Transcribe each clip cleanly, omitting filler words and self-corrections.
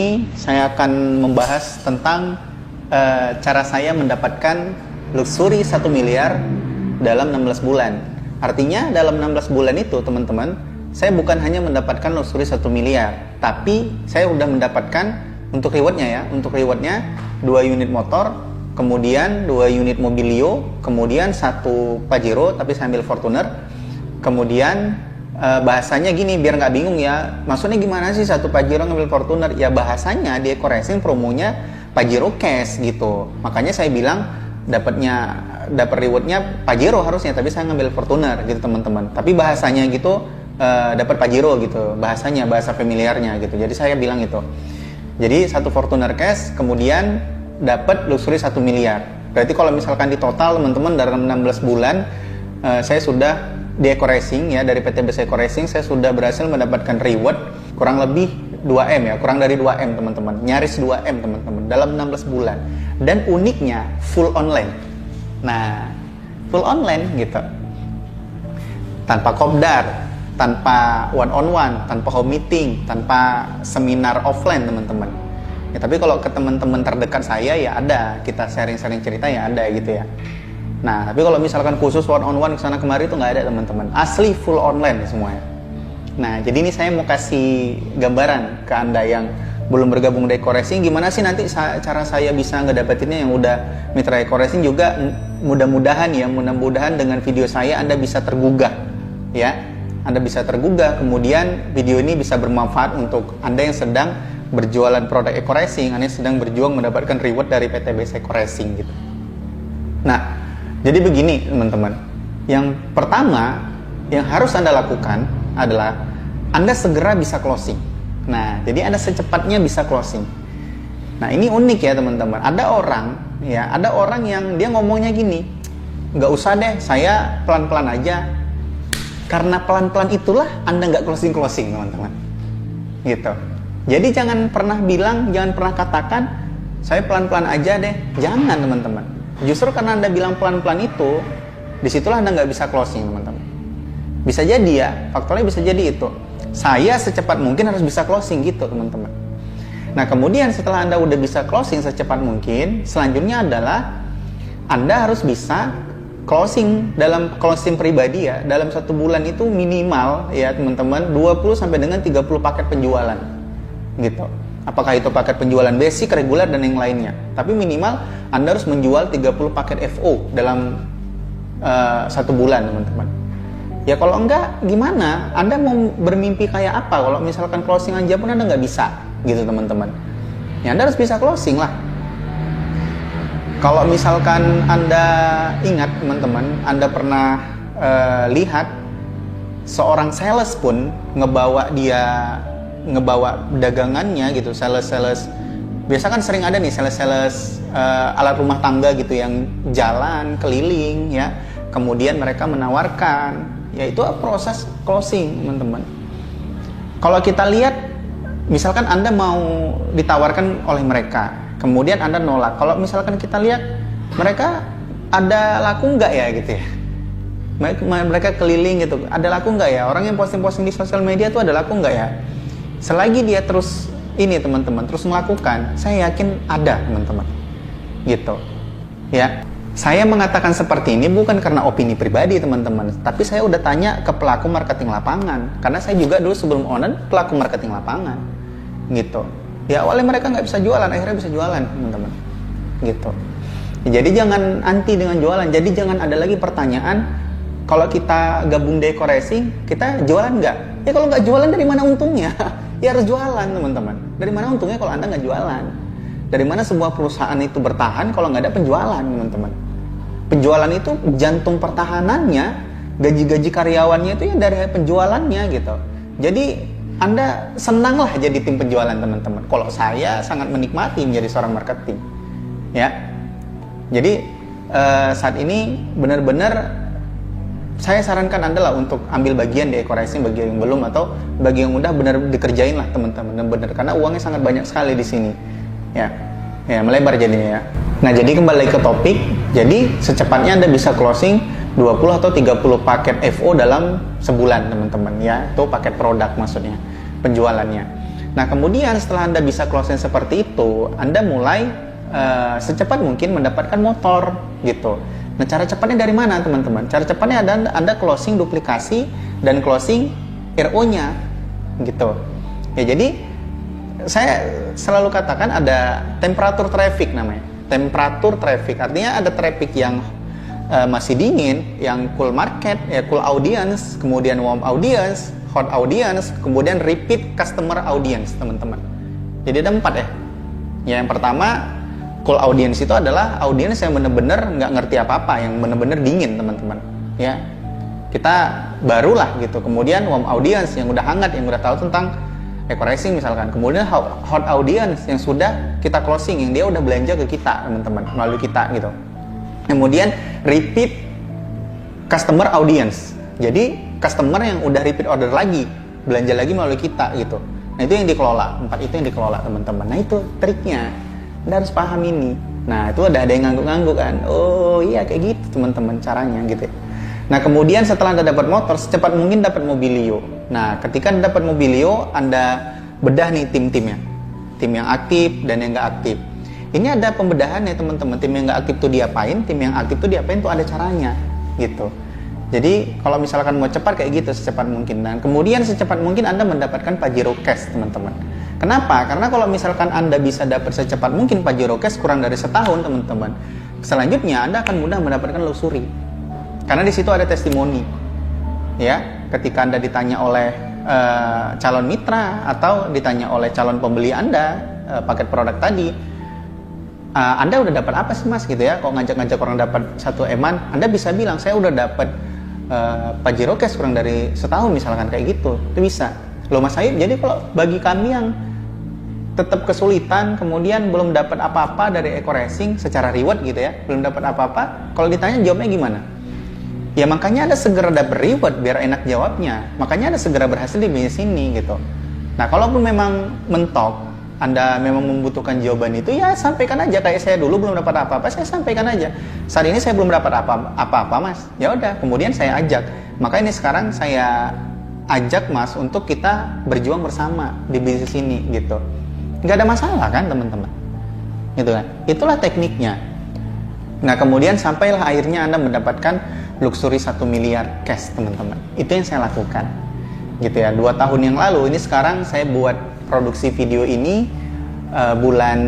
ini saya akan membahas tentang cara saya mendapatkan luxury 1 miliar dalam 16 bulan. Artinya dalam 16 bulan itu teman-teman, saya bukan hanya mendapatkan luxury 1 miliar, tapi saya udah mendapatkan untuk rewardnya ya. Untuk rewardnya 2 unit motor, kemudian 2 unit Mobilio, kemudian 1 Pajero tapi saya ambil Fortuner. Kemudian bahasanya gini biar nggak bingung ya, maksudnya gimana sih 1 Pajero ngambil Fortuner? Ya bahasanya di Eco Racing promonya Pajero Cash gitu. Makanya saya bilang dapat rewardnya Pajero harusnya, tapi saya ngambil Fortuner gitu teman-teman. Tapi bahasanya gitu dapat Pajero gitu, bahasanya bahasa familiarnya gitu. Jadi saya bilang itu. Jadi 1 Fortuner Cash kemudian dapat luxury 1 miliar. Berarti kalau misalkan di total teman-teman dalam 16 bulan saya sudah di Eco Racing ya, dari PTBC Eco Racing saya sudah berhasil mendapatkan reward kurang lebih 2M ya, kurang dari 2M teman-teman, nyaris 2M teman-teman dalam 16 bulan. Dan uniknya full online. Nah, full online gitu. Tanpa kopdar, tanpa one on one, tanpa home meeting, tanpa seminar offline teman-teman. Ya, tapi kalau ke teman-teman terdekat saya ya ada, kita sharing-sharing cerita ya ada gitu ya. Nah, tapi kalau misalkan khusus one on one kesana kemari itu nggak ada teman-teman. Asli full online semuanya. Nah, jadi ini saya mau kasih gambaran ke Anda yang belum bergabung di Eco Racing, gimana sih nanti cara saya bisa ngedapetinnya. Yang udah mitra Eco Racing juga mudah-mudahan dengan video saya Anda bisa tergugah ya. Anda bisa tergugah, kemudian video ini bisa bermanfaat untuk Anda yang sedang berjualan produk Eco Racing, Anda yang sedang berjuang mendapatkan reward dari PTBC Eco Racing gitu. Nah, jadi begini teman-teman, yang pertama yang harus Anda lakukan adalah Anda segera bisa closing. Nah, jadi Anda secepatnya bisa closing. Nah, ini unik ya teman-teman. Ada orang yang dia ngomongnya gini, nggak usah deh, saya pelan-pelan aja. Karena pelan-pelan itulah Anda nggak closing teman-teman. Gitu. Jadi jangan pernah katakan saya pelan-pelan aja deh. Jangan teman-teman. Justru karena Anda bilang pelan-pelan itu, disitulah Anda nggak bisa closing teman-teman. Bisa jadi ya, faktornya bisa jadi itu. Saya secepat mungkin harus bisa closing gitu teman-teman. Nah kemudian setelah Anda udah bisa closing secepat mungkin, selanjutnya adalah Anda harus bisa closing dalam closing pribadi ya. Dalam 1 bulan itu minimal ya teman-teman 20 sampai dengan 30 paket penjualan gitu. Apakah itu paket penjualan basic, reguler dan yang lainnya. Tapi minimal Anda harus menjual 30 paket FO dalam 1 bulan teman-teman. Ya kalau enggak gimana? Anda mau bermimpi kayak apa? Kalau misalkan closing aja pun Anda nggak bisa gitu teman-teman. Ya Anda harus bisa closing lah. Kalau misalkan Anda ingat teman-teman, Anda pernah lihat seorang sales pun ngebawa dagangannya gitu, sales biasa kan sering ada nih sales alat rumah tangga gitu yang jalan keliling ya, kemudian mereka menawarkan, yaitu proses closing teman-teman. Kalau kita lihat misalkan Anda mau ditawarkan oleh mereka, kemudian Anda nolak. Kalau misalkan kita lihat mereka ada laku nggak ya gitu ya, mereka keliling gitu, ada laku nggak ya, orang yang posting-posting di sosial media itu ada laku nggak ya. Selagi dia terus ini teman-teman terus melakukan, saya yakin ada teman-teman gitu ya. Saya mengatakan seperti ini bukan karena opini pribadi teman-teman, tapi saya udah tanya ke pelaku marketing lapangan, karena saya juga dulu sebelum owner pelaku marketing lapangan gitu ya. Awalnya mereka nggak bisa jualan, akhirnya bisa jualan teman-teman gitu. Jadi jangan anti dengan jualan. Jadi jangan ada lagi pertanyaan, kalau kita gabung di Eco Racing kita jualan nggak? Ya kalau nggak jualan dari mana untungnya? Ya harus jualan teman-teman. Dari mana untungnya kalau Anda nggak jualan? Dari mana sebuah perusahaan itu bertahan kalau nggak ada penjualan teman-teman? Penjualan itu jantung pertahanannya, gaji-gaji karyawannya itu ya dari penjualannya gitu. Jadi Anda senanglah jadi tim penjualan teman-teman. Kalau saya sangat menikmati menjadi seorang marketing ya. Jadi saat ini benar-benar saya sarankan Anda lah untuk ambil bagian di Eco Racing, bagi yang belum atau bagi yang udah benar dikerjain lah teman-teman, benar karena uangnya sangat banyak sekali di sini ya melebar jadinya ya. Nah jadi kembali ke topik, jadi secepatnya Anda bisa closing 20 atau 30 paket FO dalam sebulan teman-teman ya, itu paket produk maksudnya penjualannya. Nah, kemudian setelah Anda bisa closing seperti itu, Anda mulai secepat mungkin mendapatkan motor gitu. Nah, cara cepatnya dari mana, teman-teman? Cara cepatnya Anda closing duplikasi dan closing RO-nya gitu. Ya, jadi saya selalu katakan ada temperatur traffic namanya. Temperatur traffic artinya ada traffic yang masih dingin, yang cool market, ya cool audience, kemudian warm audience, hot audience, kemudian repeat customer audience, teman-teman. Jadi ada 4 ya. Ya, yang pertama cool audience itu adalah audience yang benar-benar nggak ngerti apa-apa, yang benar-benar dingin, teman-teman. Ya, kita barulah gitu. Kemudian warm audience yang udah hangat, yang udah tahu tentang eco-racing misalkan. Kemudian hot audience yang sudah kita closing, yang dia udah belanja ke kita, teman-teman, melalui kita gitu. Kemudian repeat customer audience. Jadi customer yang udah repeat order lagi, belanja lagi melalui kita gitu. Nah, itu yang dikelola, 4 itu yang dikelola, teman-teman. Nah, itu triknya. Anda harus paham ini. Nah, itu ada yang ngangguk-ngangguk kan. Oh iya, kayak gitu teman-teman caranya gitu ya. Nah, kemudian setelah Anda dapat motor, secepat mungkin dapat mobilio. Nah, ketika Anda dapat mobilio, Anda bedah nih tim-timnya. Tim yang aktif dan yang nggak aktif. Ini ada pembedahan ya, teman-teman. Tim yang nggak aktif tuh diapain, tim yang aktif tuh diapain, tuh ada caranya gitu. Jadi kalau misalkan mau cepat kayak gitu, secepat mungkin. Dan kemudian secepat mungkin Anda mendapatkan Pajero Cash, teman-teman. Kenapa? Karena kalau misalkan Anda bisa dapat secepat mungkin Pajero Cash kurang dari setahun, teman-teman, selanjutnya Anda akan mudah mendapatkan luxury. Karena di situ ada testimoni. Ya, ketika Anda ditanya oleh calon mitra atau ditanya oleh calon pembeli Anda paket produk tadi, Anda udah dapat apa sih Mas gitu ya? Kok ngajak-ngajak orang dapat 1 eman? Anda bisa bilang saya udah dapat Pajero Cash kurang dari setahun misalkan, kayak gitu. Itu bisa. Loh Mas Ayub, jadi kalau bagi kami yang tetap kesulitan, kemudian belum dapat apa-apa dari eco-racing secara reward gitu ya, belum dapat apa-apa, kalau ditanya jawabnya gimana? Ya makanya Anda segera dapat reward biar enak jawabnya. Makanya Anda segera berhasil di bisnis ini gitu. Nah, kalaupun memang mentok, Anda memang membutuhkan jawaban itu, ya sampaikan aja. Kayak saya dulu belum dapat apa-apa, saya sampaikan aja. Saat ini saya belum dapat apa-apa Mas. Ya udah, kemudian saya ajak. Maka ini sekarang saya ajak Mas untuk kita berjuang bersama di bisnis ini gitu. Nggak ada masalah kan, teman-teman? Gitu kan? Itulah tekniknya. Nah, kemudian sampailah akhirnya Anda mendapatkan luxury 1 miliar cash, teman-teman. Itu yang saya lakukan. Gitu ya. 2 tahun yang lalu, ini sekarang saya buat produksi video ini bulan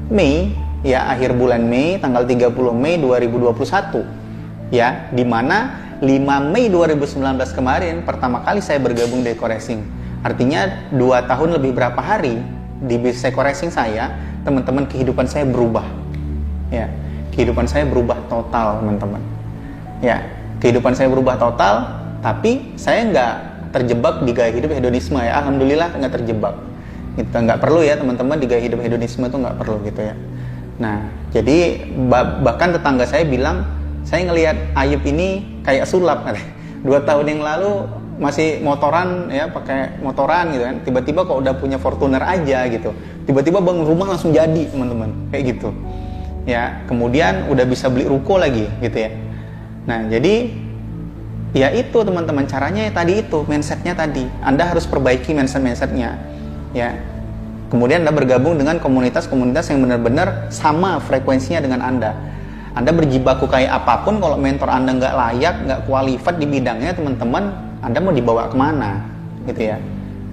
Mei ya, akhir bulan Mei, tanggal 30 Mei 2021 ya, dimana 5 Mei 2019 kemarin pertama kali saya bergabung di eco-racing. Artinya 2 tahun lebih berapa hari di bisnis eco-racing saya, teman-teman, kehidupan saya berubah ya, kehidupan saya berubah total, teman-teman ya, kehidupan saya berubah total. Tapi saya nggak terjebak di gaya hidup hedonisme ya, alhamdulillah nggak terjebak. Kita nggak perlu ya, teman-teman, di gaya hidup hedonisme itu nggak perlu gitu ya. Nah, jadi bahkan tetangga saya bilang, saya ngelihat Ayub ini kayak sulap kan. 2 tahun yang lalu masih motoran ya, pakai motoran gitu kan. Tiba-tiba kok udah punya Fortuner aja gitu. Tiba-tiba bangun rumah langsung jadi, teman-teman, kayak gitu. Ya, kemudian udah bisa beli ruko lagi gitu ya. Nah, jadi ya itu, teman-teman, caranya ya tadi itu, mindsetnya tadi. Anda harus perbaiki mindsetnya ya. Kemudian Anda bergabung dengan komunitas-komunitas yang benar-benar sama frekuensinya dengan Anda. Anda berjibaku kayak apapun, kalau mentor Anda nggak layak, nggak qualified di bidangnya, teman-teman, Anda mau dibawa kemana gitu ya.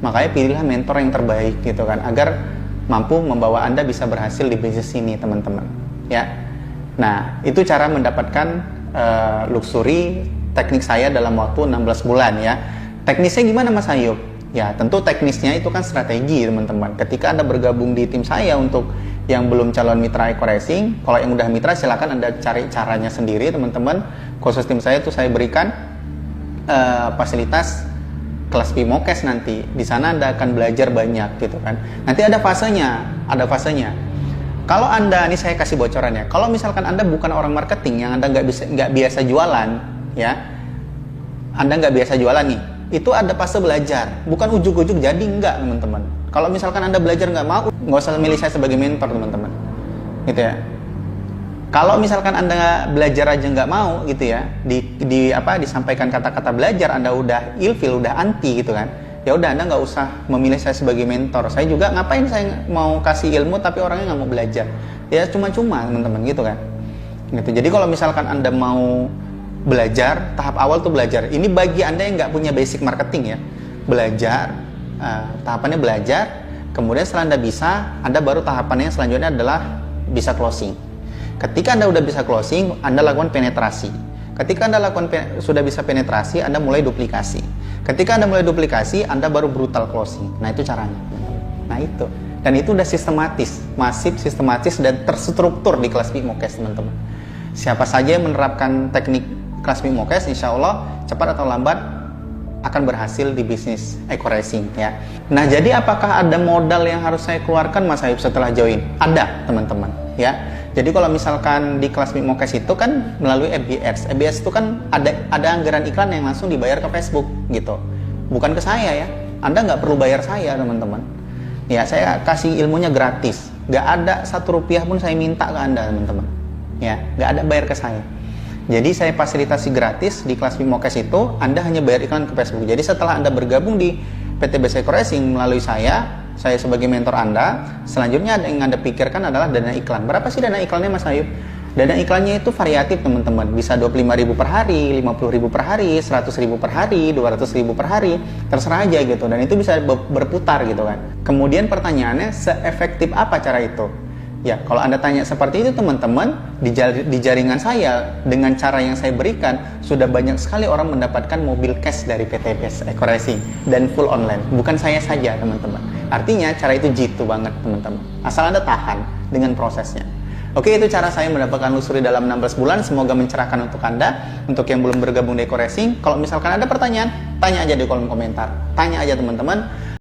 Makanya pilihlah mentor yang terbaik gitu kan, agar mampu membawa Anda bisa berhasil di bisnis ini, teman-teman ya. Nah, itu cara mendapatkan luxury teknik saya dalam waktu 16 bulan ya. Teknisnya gimana Mas Ayub? Ya, tentu teknisnya itu kan strategi, teman-teman. Ketika Anda bergabung di tim saya, untuk yang belum calon mitra eco-racing, kalau yang udah mitra silakan Anda cari caranya sendiri, teman-teman. Khusus tim saya itu saya berikan fasilitas kelas Pimokes nanti. Di sana Anda akan belajar banyak gitu kan. Nanti ada fasenya, Kalau Anda, ini saya kasih bocoran ya. Kalau misalkan Anda bukan orang marketing, yang Anda nggak biasa jualan, ya, Anda nggak biasa jualan nih, itu ada fase belajar, bukan ujuk-ujuk jadi, enggak, teman-teman. Kalau misalkan Anda belajar nggak mau, nggak usah milih saya sebagai mentor, teman-teman, gitu ya. Kalau misalkan Anda belajar aja nggak mau gitu ya, disampaikan kata-kata belajar Anda udah ilfil, udah anti gitu kan, ya udah Anda nggak usah memilih saya sebagai mentor. Saya juga ngapain saya mau kasih ilmu tapi orangnya nggak mau belajar. Ya cuma-cuma teman-teman gitu kan. Gitu. Jadi kalau misalkan Anda mau belajar, tahap awal tuh belajar. Ini bagi Anda yang nggak punya basic marketing ya. Belajar, tahapannya belajar. Kemudian setelah Anda bisa, Anda baru tahapannya selanjutnya adalah bisa closing. Ketika Anda udah bisa closing, Anda lakukan penetrasi. Ketika Anda sudah bisa penetrasi, Anda mulai duplikasi. Ketika Anda mulai duplikasi, Anda baru brutal closing. Nah itu caranya. Nah itu. Dan itu udah sistematis, masif, sistematis, dan terstruktur di kelas Mimokes teman-teman. Siapa saja yang menerapkan teknik kelas Mimokes, insya Allah cepat atau lambat akan berhasil di bisnis eco-racing ya. Nah jadi apakah ada modal yang harus saya keluarkan Mas Ayub setelah join? Ada teman-teman ya. Jadi kalau misalkan di kelas Mimokes itu kan melalui FB Ads. FB Ads itu kan ada anggaran iklan yang langsung dibayar ke Facebook gitu. Bukan ke saya ya. Anda nggak perlu bayar saya teman-teman. Ya saya kasih ilmunya gratis. Nggak ada 1 rupiah pun saya minta ke Anda teman-teman. Ya nggak ada bayar ke saya. Jadi saya fasilitasi gratis di kelas Mimokes itu. Anda hanya bayar iklan ke Facebook. Jadi setelah Anda bergabung di PT BC Eco-Racing melalui saya sebagai mentor Anda, selanjutnya yang Anda pikirkan adalah dana iklan. Berapa sih dana iklannya Mas Ayub? Dana iklannya itu variatif teman-teman. Bisa 25.000 per hari, 50.000 per hari, 100.000 per hari, 200.000 per hari, terserah aja gitu. Dan itu bisa berputar gitu kan. Kemudian pertanyaannya, seefektif apa cara itu? Ya, kalau Anda tanya seperti itu teman-teman, di jaringan saya, dengan cara yang saya berikan, sudah banyak sekali orang mendapatkan mobil cash dari PT BC Eco-Racing dan full online. Bukan saya saja teman-teman. Artinya cara itu jitu banget teman-teman. Asal Anda tahan dengan prosesnya. Oke, itu cara saya mendapatkan luxury dalam 16 bulan. Semoga mencerahkan untuk Anda. Untuk yang belum bergabung di Eco-Racing, kalau misalkan ada pertanyaan, tanya aja di kolom komentar. Tanya aja teman-teman.